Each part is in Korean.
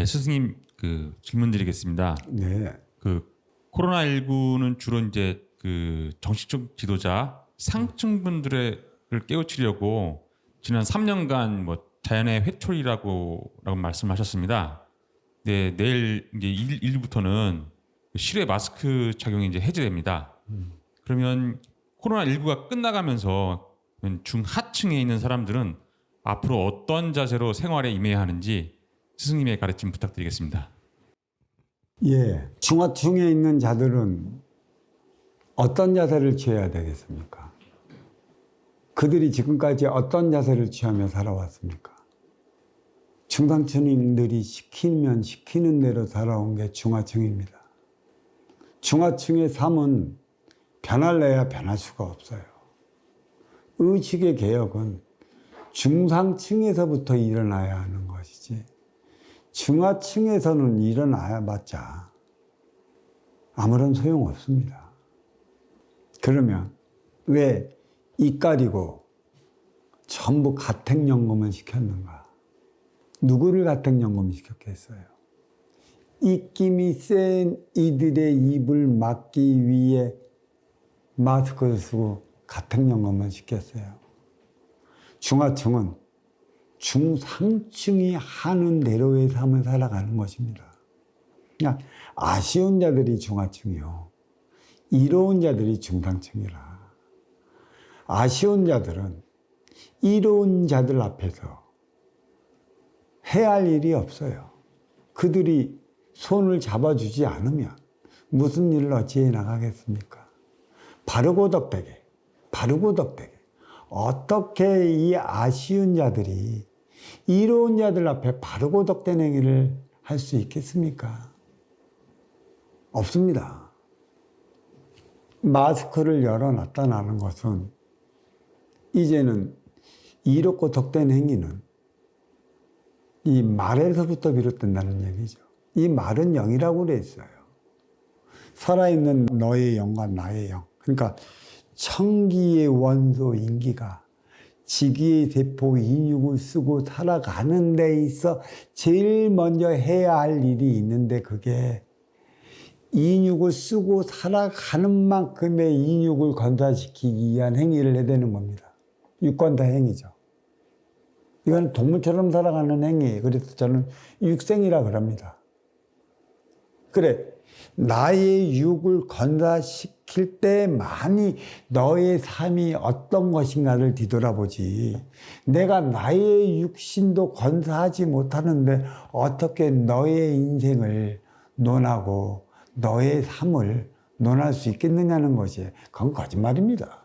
네, 스승님 질문 드리겠습니다. 네. 코로나19는 주로 이제 정신적 지도자 상층분들을 깨우치려고 지난 3년간 자연의 회초리라고 말씀하셨습니다. 네, 내일 이제 1일부터는 실외 마스크 착용이 이제 해제됩니다. 그러면 코로나19가 끝나가면서 중하층에 있는 사람들은 앞으로 어떤 자세로 생활에 임해야 하는지 스승님의 가르침 부탁드리겠습니다. 예, 중하층에 있는 자들은 어떤 자세를 취해야 되겠습니까? 그들이 지금까지 어떤 자세를 취하며 살아왔습니까? 중상층인들이 시키면 시키는 대로 살아온 게 중하층입니다. 중하층의 삶은 변할래야 변할 수가 없어요. 의식의 개혁은 중상층에서부터 일어나야 하는 것이지 중하층에서는 일어나봤자 아무런 소용없습니다. 그러면 왜 이까리고 전부 가택연금을 시켰는가? 누구를 가택연금 시켰겠어요? 입김이 센 이들의 입을 막기 위해 마스크를 쓰고 가택연금을 시켰어요. 중하층은 중상층이 하는 대로의 삶을 살아가는 것입니다. 그냥 아쉬운 자들이 중하층이요. 이로운 자들이 중상층이라. 아쉬운 자들은 이로운 자들 앞에서 해야 할 일이 없어요. 그들이 손을 잡아주지 않으면 무슨 일을 어찌해 나가겠습니까? 바르고 덕되게, 바르고 덕되게. 어떻게 이 아쉬운 자들이 이로운 자들 앞에 바르고 덕된 행위를 할 수 있겠습니까? 없습니다. 마스크를 열어놨다는 것은 이제는 이롭고 덕된 행위는 이 말에서부터 비롯된다는 얘기죠. 이 말은 영이라고 그래 있어요. 살아있는 너의 영과 나의 영. 그러니까 청기의 원소 인기가 지기의 세포 인육을 쓰고 살아가는 데 있어 제일 먼저 해야 할 일이 있는데 그게 인육을 쓰고 살아가는 만큼의 인육을 건사시키기 위한 행위를 해야 되는 겁니다. 육건사 행위죠. 이건 동물처럼 살아가는 행위. 그래서 저는 육생이라 그럽니다. 그래, 나의 육을 건사시킬 때만이 너의 삶이 어떤 것인가를 뒤돌아보지. 내가 나의 육신도 건사하지 못하는데 어떻게 너의 인생을 논하고 너의 삶을 논할 수 있겠느냐는 것이 그건 거짓말입니다.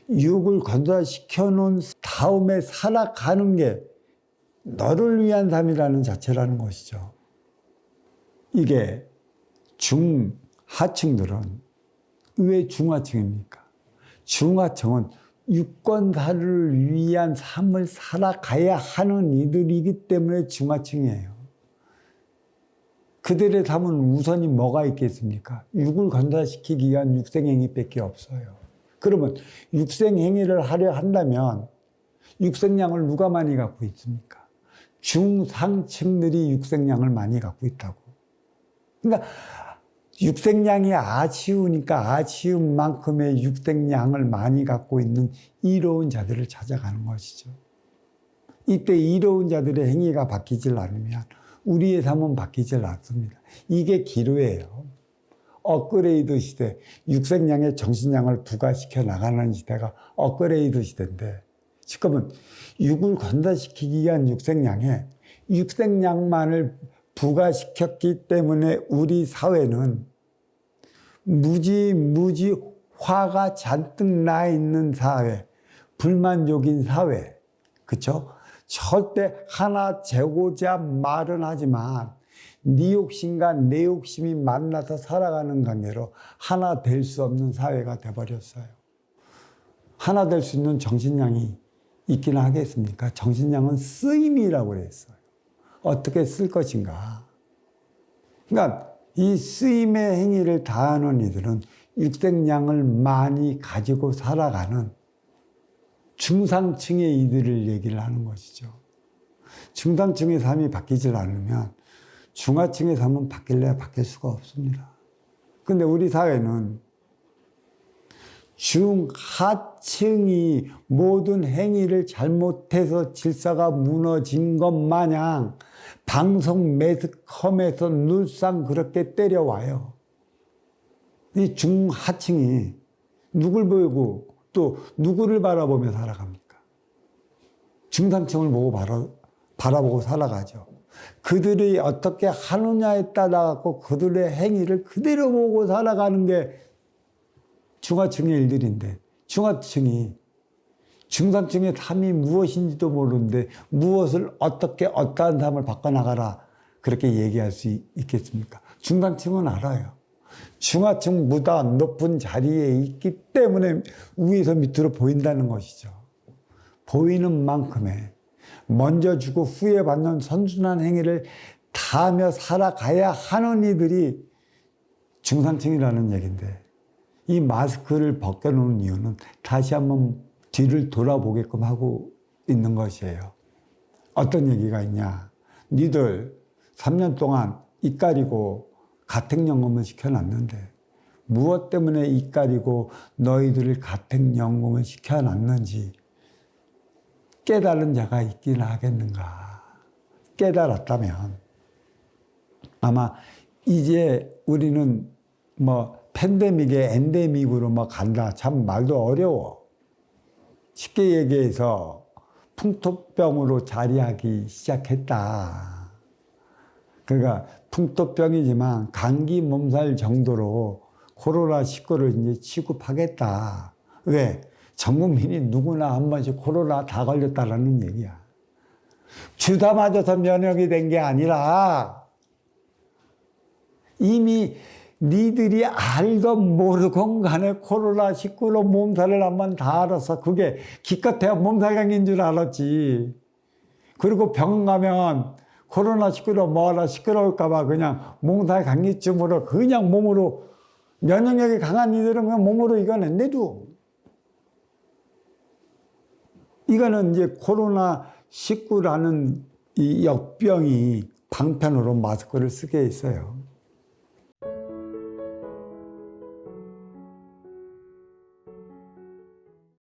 육을 건사시켜 놓은 다음에 살아가는 게 너를 위한 삶이라는 자체라는 것이죠. 이게 중하층들은 왜 중하층입니까? 중하층은 유권사를 위한 삶을 살아가야 하는 이들이기 때문에 중하층이에요. 그들의 삶은 우선이 뭐가 있겠습니까? 육을 건사시키기 위한 육생행위밖에 없어요. 그러면 육생행위를 하려 한다면 육생량을 누가 많이 갖고 있습니까? 중상층들이 육생량을 많이 갖고 있다고. 그러니까 육생량이 아쉬우니까 아쉬운 만큼의 육생량을 많이 갖고 있는 이로운 자들을 찾아가는 것이죠. 이때 이로운 자들의 행위가 바뀌질 않으면 우리의 삶은 바뀌질 않습니다. 이게 기로예요. 업그레이드 시대, 육생량에 정신량을 부과시켜 나가는 시대가 업그레이드 시대인데 지금은 육을 건사시키기 위한 육생량에 육생량만을 부과시켰기 때문에 우리 사회는 무지 화가 잔뜩 나 있는 사회, 불만족인 사회, 그렇죠? 절대 하나 재고자 말은 하지만 네 욕심과 내 욕심이 만나서 살아가는 관계로 하나 될 수 없는 사회가 돼버렸어요. 하나 될 수 있는 정신량이 있긴 하겠습니까? 정신량은 쓰임이라고 그랬어요. 어떻게 쓸 것인가. 그러니까 이 쓰임의 행위를 다하는 이들은 육생량을 많이 가지고 살아가는 중상층의 이들을 얘기를 하는 것이죠. 중상층의 삶이 바뀌질 않으면 중하층의 삶은 바뀔래야 바뀔 수가 없습니다. 근데 우리 사회는 중하층이 모든 행위를 잘못해서 질서가 무너진 것 마냥 방송 매스컴에서 늘상 그렇게 때려와요. 이 중하층이 누굴 보고 또 누구를 바라보며 살아갑니까? 중상층을 보고 바라보고 살아가죠. 그들이 어떻게 하느냐에 따라 갖고 그들의 행위를 그대로 보고 살아가는 게 중하층의 일들인데, 중하층이 중상층의 삶이 무엇인지도 모르는데 무엇을 어떻게 어떠한 삶을 바꿔나가라 그렇게 얘기할 수 있겠습니까? 중상층은 알아요. 중하층보다 높은 자리에 있기 때문에 위에서 밑으로 보인다는 것이죠. 보이는 만큼의 먼저 주고 후에 받는 선순환 행위를 다하며 살아가야 하는 이들이 중상층이라는 얘기인데, 이 마스크를 벗겨놓은 이유는 다시 한번 뒤를 돌아보게끔 하고 있는 것이에요. 어떤 얘기가 있냐. 니들 3년 동안 입 가리고 가택연금을 시켜놨는데 무엇 때문에 입 가리고 너희들을 가택연금을 시켜놨는지 깨달은 자가 있긴 하겠는가. 깨달았다면 아마 이제 우리는 팬데믹에 엔데믹으로 간다. 참 말도 어려워. 쉽게 얘기해서 풍토병으로 자리하기 시작했다. 그러니까 풍토병이지만 감기 몸살 정도로 코로나19를 이제 취급하겠다. 왜? 전 국민이 누구나 한 번씩 코로나 다 걸렸다라는 얘기야. 주사 맞아서 면역이 된 게 아니라 이미 니들이 알건 모르건 간에 코로나19로 몸살을 한번 다 알아서 그게 기껏해야 몸살감기인 줄 알았지. 그리고 병원 가면 코로나19로 뭐하라 시끄러울까봐 그냥 몸살감기쯤으로 그냥 몸으로 면역력이 강한 이들은 그냥 몸으로 이겨낸대도. 이거는 이제 코로나19라는 이 역병이 방편으로 마스크를 쓰게 했어요.